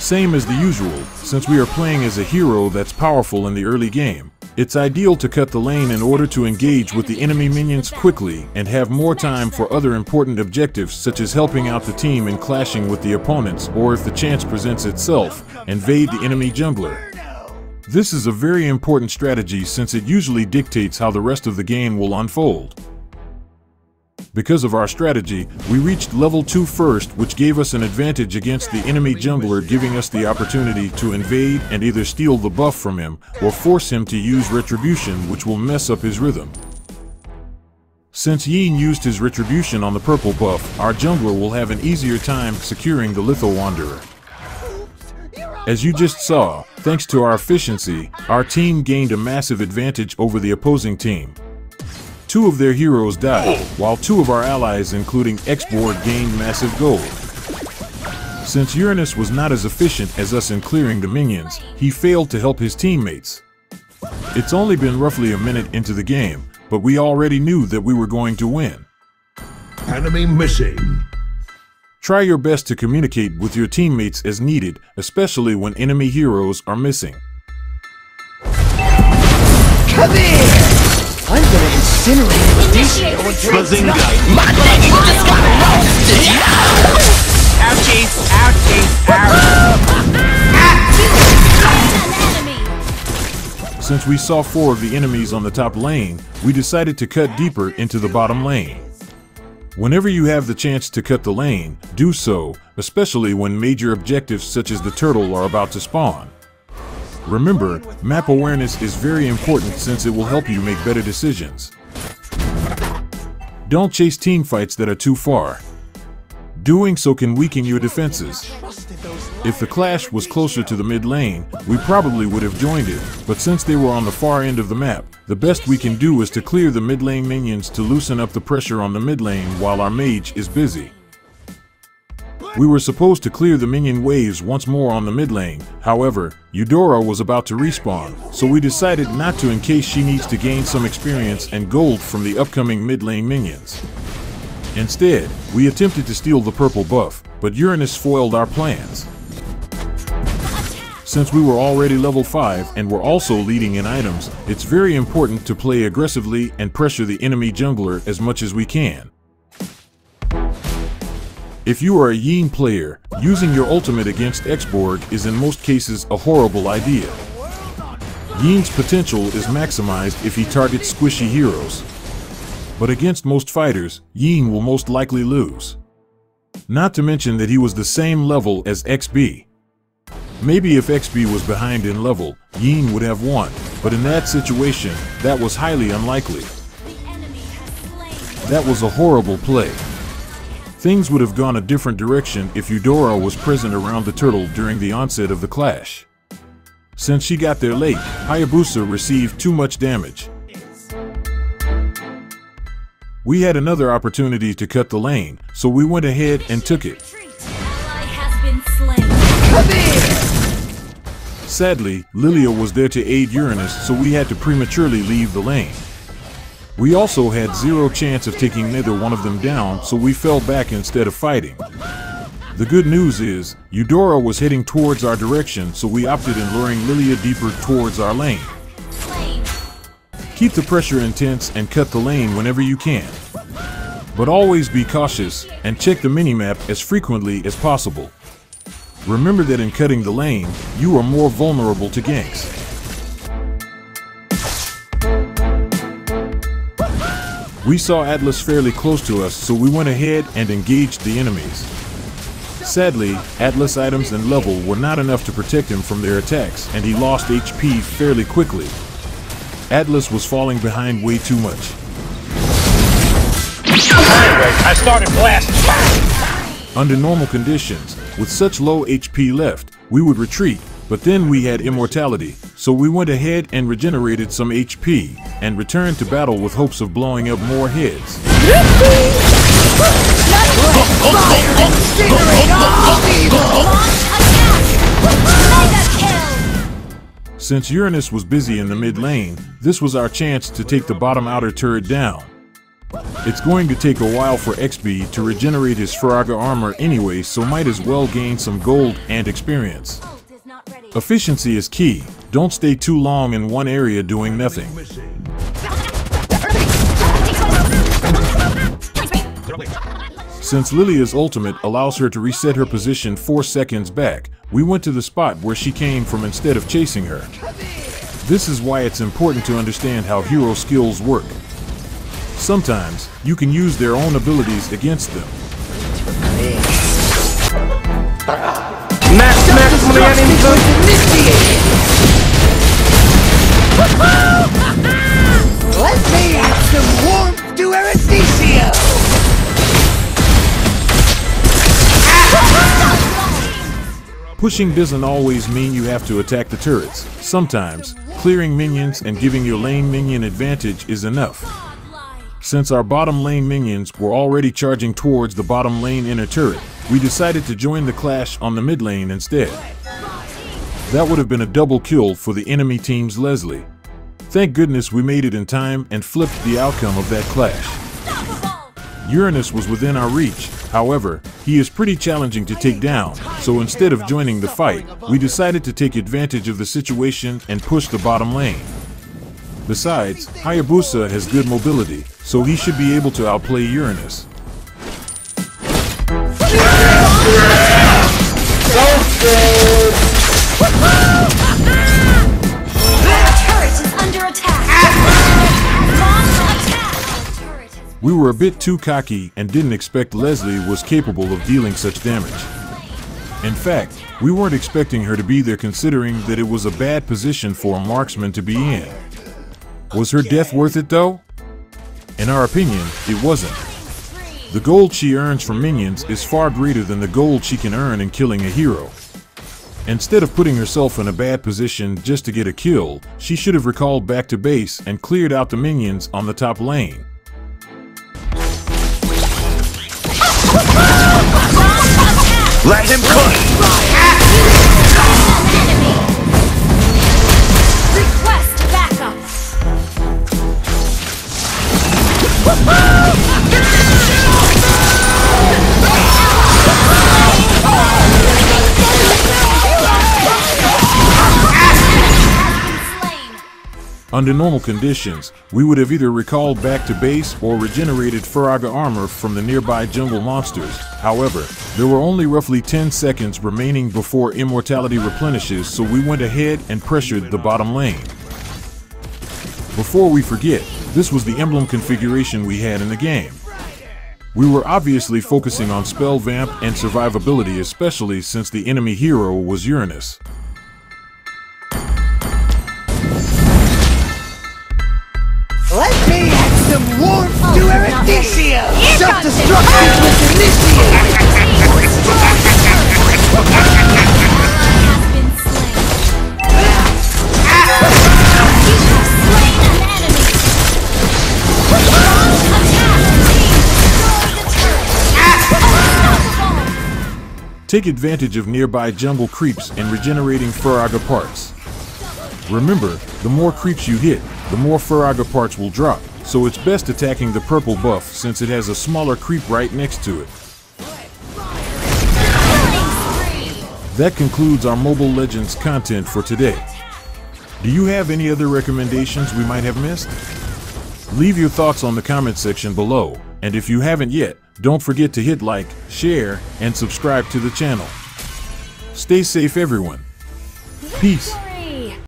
Same as the usual, since we are playing as a hero that's powerful in the early game. It's ideal to cut the lane in order to engage with the enemy minions quickly and have more time for other important objectives such as helping out the team in clashing with the opponents, or if the chance presents itself, invade the enemy jungler. This is a very important strategy since it usually dictates how the rest of the game will unfold. Because of our strategy, we reached level 2 first, which gave us an advantage against the enemy jungler, giving us the opportunity to invade and either steal the buff from him or force him to use retribution, which will mess up his rhythm. Since Yin used his retribution on the purple buff, our jungler will have an easier time securing the Litho Wanderer. As you just saw, thanks to our efficiency, our team gained a massive advantage over the opposing team. 2 of their heroes died, while 2 of our allies, including X-Borg, gained massive gold. Since Uranus was not as efficient as us in clearing the minions, he failed to help his teammates. It's only been roughly a minute into the game, but we already knew that we were going to win. Enemy missing. Try your best to communicate with your teammates as needed, especially when enemy heroes are missing. Come here! I'm gonna incinerate the station until Bazinga! my leg just got roasted! Ouchies! Ouchies! Ouch! Since we saw 4 of the enemies on the top lane, we decided to cut deeper into the bottom lane. Whenever you have the chance to cut the lane, do so, especially when major objectives such as the turtle are about to spawn. Remember, map awareness is very important since it will help you make better decisions. Don't chase teamfights that are too far. Doing so can weaken your defenses. If the clash was closer to the mid lane, we probably would have joined it, but since they were on the far end of the map, the best we can do is to clear the mid lane minions to loosen up the pressure on the mid lane while our mage is busy. We were supposed to clear the minion waves once more on the mid lane. However, Eudora was about to respawn, so we decided not to in case she needs to gain some experience and gold from the upcoming mid lane minions. Instead, we attempted to steal the purple buff, but Uranus foiled our plans. Since we were already level 5 and were also leading in items, it's very important to play aggressively and pressure the enemy jungler as much as we can. If you are a Yin player, using your ultimate against X-Borg is in most cases a horrible idea. Yin's potential is maximized if he targets squishy heroes. But against most fighters, Yin will most likely lose. Not to mention that he was the same level as XB. Maybe if XB was behind in level, Yin would have won, but in that situation, that was highly unlikely. That was a horrible play. Things would have gone a different direction if Eudora was present around the turtle during the onset of the clash. Since she got there late, Hayabusa received too much damage. We had another opportunity to cut the lane, so we went ahead and took it. Sadly, Lilia was there to aid Uranus, so we had to prematurely leave the lane. We also had 0 chance of taking neither one of them down, so we fell back instead of fighting. The good news is, Eudora was heading towards our direction, so we opted in luring Lilia deeper towards our lane. Keep the pressure intense and cut the lane whenever you can. But always be cautious and check the minimap as frequently as possible. Remember that in cutting the lane, you are more vulnerable to ganks. We saw Atlas fairly close to us, so we went ahead and engaged the enemies. Sadly, Atlas items and level were not enough to protect him from their attacks, and he lost HP fairly quickly. Atlas was falling behind way too much. I started blasting. Under normal conditions, with such low HP left, we would retreat, but then we had immortality, so we went ahead and regenerated some HP, and returned to battle with hopes of blowing up more heads. Since Uranus was busy in the mid lane, this was our chance to take the bottom outer turret down. It's going to take a while for XB to regenerate his Faraga armor anyway, so might as well gain some gold and experience. Efficiency is key. Don't stay too long in one area doing nothing. Since Lilia's ultimate allows her to reset her position 4 seconds back, we went to the spot where she came from instead of chasing her. This is why it's important to understand how hero skills work. Sometimes, you can use their own abilities against them. Let me add some warmth to Erudicio! Pushing doesn't always mean you have to attack the turrets. Sometimes, clearing minions and giving your lane minion advantage is enough. Since our bottom lane minions were already charging towards the bottom lane inner turret, we decided to join the clash on the mid lane instead. That would have been a double kill for the enemy team's Leslie. Thank goodness we made it in time and flipped the outcome of that clash. Uranus was within our reach, however, he is pretty challenging to take down, so instead of joining the fight, we decided to take advantage of the situation and push the bottom lane. Besides, Hayabusa has good mobility, so he should be able to outplay Uranus. We were a bit too cocky and didn't expect Leslie was capable of dealing such damage. In fact, we weren't expecting her to be there considering that it was a bad position for a marksman to be in. Was her death worth it though? In our opinion, it wasn't. The gold she earns from minions is far greater than the gold she can earn in killing a hero. Instead of putting herself in a bad position just to get a kill, she should have recalled back to base and cleared out the minions on the top lane. Let him cook! Request backup! Under normal conditions, we would have either recalled back to base or regenerated Faraga armor from the nearby jungle monsters. However, there were only roughly 10 seconds remaining before immortality replenishes, so we went ahead and pressured the bottom lane. Before we forget, this was the emblem configuration we had in the game. We were obviously focusing on spell vamp and survivability, especially since the enemy hero was Uranus. Let me add some warmth to Erudicio! Self-destruction was initiated! Take advantage of nearby jungle creeps and regenerating Faraga parts. Remember, the more creeps you hit, the more Faraga parts will drop, so it's best attacking the purple buff since it has a smaller creep right next to it. That concludes our Mobile Legends content for today. Do you have any other recommendations we might have missed? Leave your thoughts on the comment section below, and if you haven't yet, don't forget to hit like, share, and subscribe to the channel. Stay safe everyone. Peace.